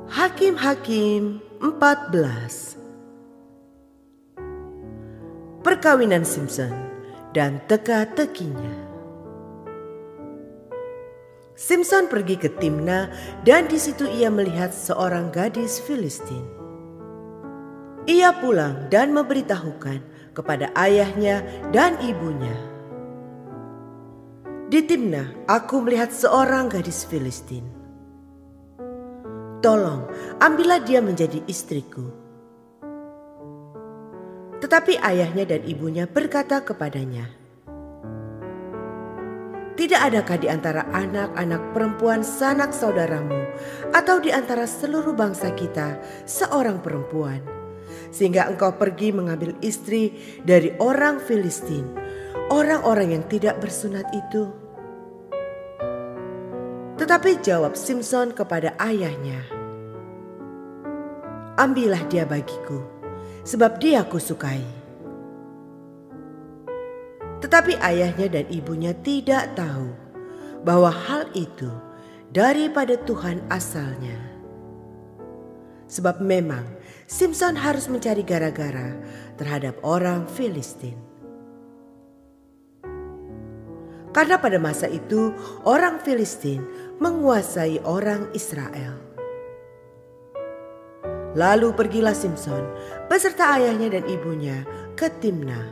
Hakim-Hakim 14. Perkawinan Simson dan teka-tekinya. Simson pergi ke Timna dan di situ ia melihat seorang gadis Filistin. Ia pulang dan memberitahukan kepada ayahnya dan ibunya. Di Timna aku melihat seorang gadis Filistin. Tolong, ambillah dia menjadi istriku. Tetapi ayahnya dan ibunya berkata kepadanya, tidak adakah di antara anak-anak perempuan sanak saudaramu atau di antara seluruh bangsa kita seorang perempuan, sehingga engkau pergi mengambil istri dari orang Filistin, orang-orang yang tidak bersunat itu? Tetapi jawab Simson kepada ayahnya, ambillah dia bagiku, sebab dia kusukai. Tetapi ayahnya dan ibunya tidak tahu bahwa hal itu daripada Tuhan asalnya. Sebab memang Simson harus mencari gara-gara terhadap orang Filistin. Karena pada masa itu orang Filistin menguasai orang Israel. Lalu pergilah Simson beserta ayahnya dan ibunya ke Timna.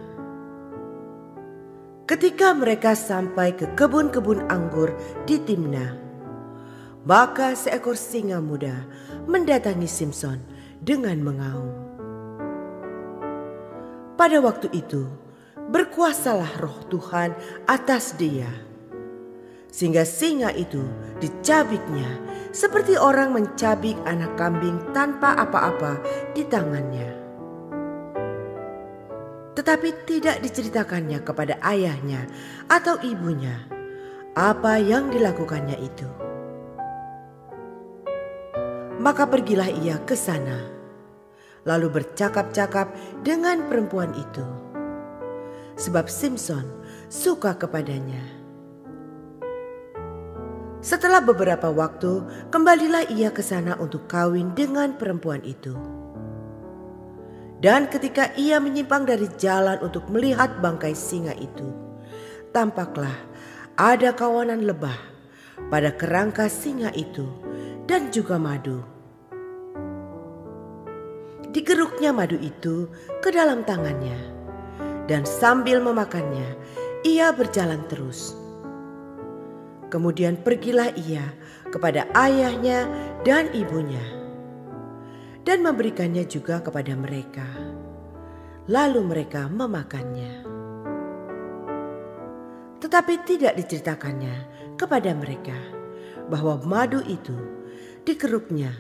Ketika mereka sampai ke kebun-kebun anggur di Timna, maka seekor singa muda mendatangi Simson dengan mengaum. Pada waktu itu berkuasalah roh Tuhan atas dia, sehingga singa itu dicabiknya seperti orang mencabik anak kambing tanpa apa-apa di tangannya. Tetapi tidak diceritakannya kepada ayahnya atau ibunya apa yang dilakukannya itu. Maka pergilah ia ke sana, lalu bercakap-cakap dengan perempuan itu, sebab Simson suka kepadanya. Setelah beberapa waktu, kembalilah ia ke sana untuk kawin dengan perempuan itu. Dan ketika ia menyimpang dari jalan untuk melihat bangkai singa itu, tampaklah ada kawanan lebah pada kerangka singa itu dan juga madu. Digeruknya madu itu ke dalam tangannya, dan sambil memakannya, ia berjalan terus. Kemudian pergilah ia kepada ayahnya dan ibunya, dan memberikannya juga kepada mereka. Lalu mereka memakannya. Tetapi tidak diceritakannya kepada mereka bahwa madu itu dikeruknya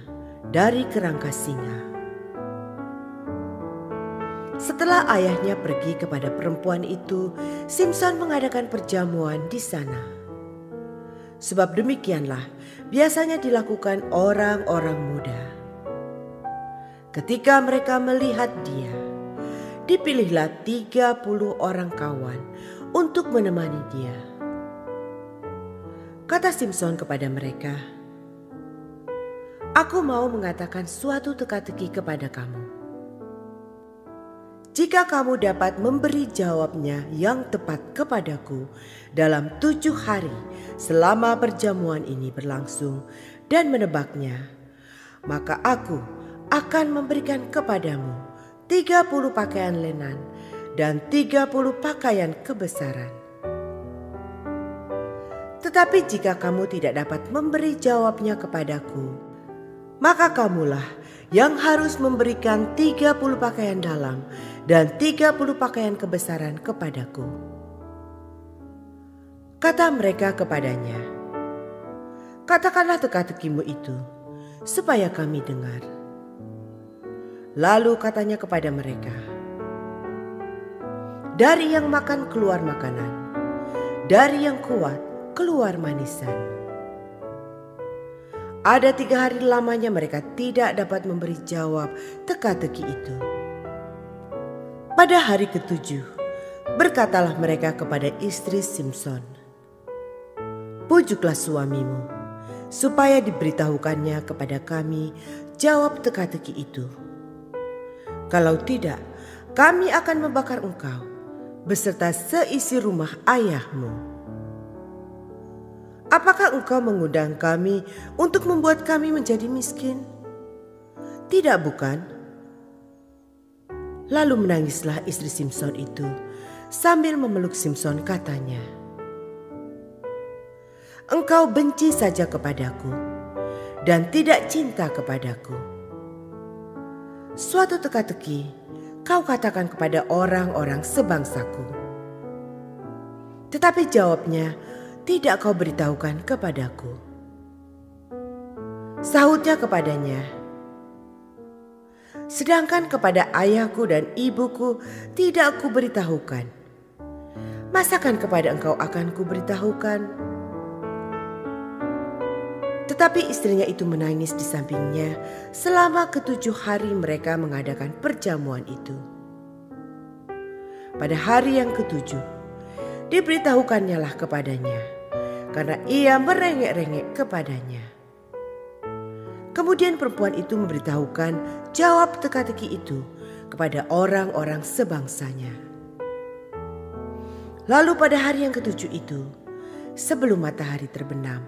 dari kerangka singa. Setelah ayahnya pergi kepada perempuan itu, Simson mengadakan perjamuan di sana. Sebab demikianlah biasanya dilakukan orang-orang muda. Ketika mereka melihat dia, dipilihlah 30 orang kawan untuk menemani dia. Kata Simson kepada mereka, aku mau mengatakan suatu teka-teki kepada kamu. Jika kamu dapat memberi jawabnya yang tepat kepadaku dalam 7 hari selama perjamuan ini berlangsung dan menebaknya, maka aku akan memberikan kepadamu 30 pakaian lenan dan 30 pakaian kebesaran. Tetapi jika kamu tidak dapat memberi jawabnya kepadaku, maka kamulah yang harus memberikan 30 pakaian dalam dan 30 pakaian kebesaran kepadaku. Kata mereka kepadanya, katakanlah teka-tekimu itu, supaya kami dengar. Lalu katanya kepada mereka, dari yang makan keluar makanan, dari yang kuat keluar manisan. Ada 3 hari lamanya mereka tidak dapat memberi jawab teka-teki itu. Pada hari ke-7, berkatalah mereka kepada istri Simson, "Pujuklah suamimu, supaya diberitahukannya kepada kami jawab teka-teki itu. Kalau tidak, kami akan membakar engkau beserta seisi rumah ayahmu. Apakah engkau mengundang kami untuk membuat kami menjadi miskin? Tidak, bukan?" Lalu menangislah istri Simson itu sambil memeluk Simson, katanya, "Engkau benci saja kepadaku dan tidak cinta kepadaku. Suatu teka-teki kau katakan kepada orang-orang sebangsaku, tetapi jawabnya tidak kau beritahukan kepadaku." Sahutnya kepadanya, "Sedangkan kepada ayahku dan ibuku tidak ku beritahukan, masakan kepada engkau akan ku beritahukan?" Tetapi istrinya itu menangis di sampingnya selama ke-7 hari mereka mengadakan perjamuan itu. Pada hari yang ke-7, diberitahukannya lah kepadanya, karena ia merengek-rengek kepadanya. Kemudian perempuan itu memberitahukan jawab teka-teki itu kepada orang-orang sebangsanya. Lalu pada hari yang ke-7 itu, sebelum matahari terbenam,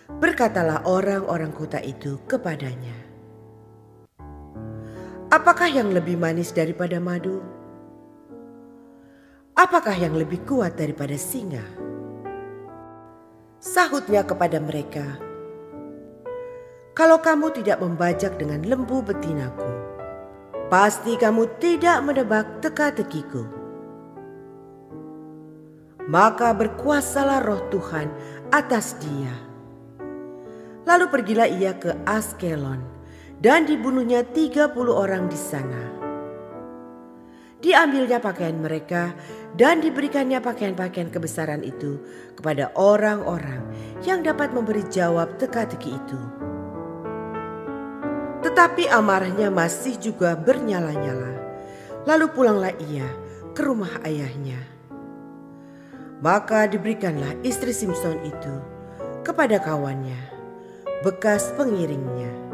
berkatalah orang-orang kota itu kepadanya, "Apakah yang lebih manis daripada madu? Apakah yang lebih kuat daripada singa?" Sahutnya kepada mereka, "Kalau kamu tidak membajak dengan lembu betinaku, pasti kamu tidak menebak teka-tekiku. Maka berkuasalah roh Tuhan atas dia." Lalu pergilah ia ke Askelon dan dibunuhnya 30 orang di sana. Diambilnya pakaian mereka dan diberikannya pakaian-pakaian kebesaran itu kepada orang-orang yang dapat memberi jawab teka-teki itu. Tetapi amarahnya masih juga bernyala-nyala. Lalu pulanglah ia ke rumah ayahnya. Maka diberikanlah istri Simson itu kepada kawannya, bekas pengiringnya.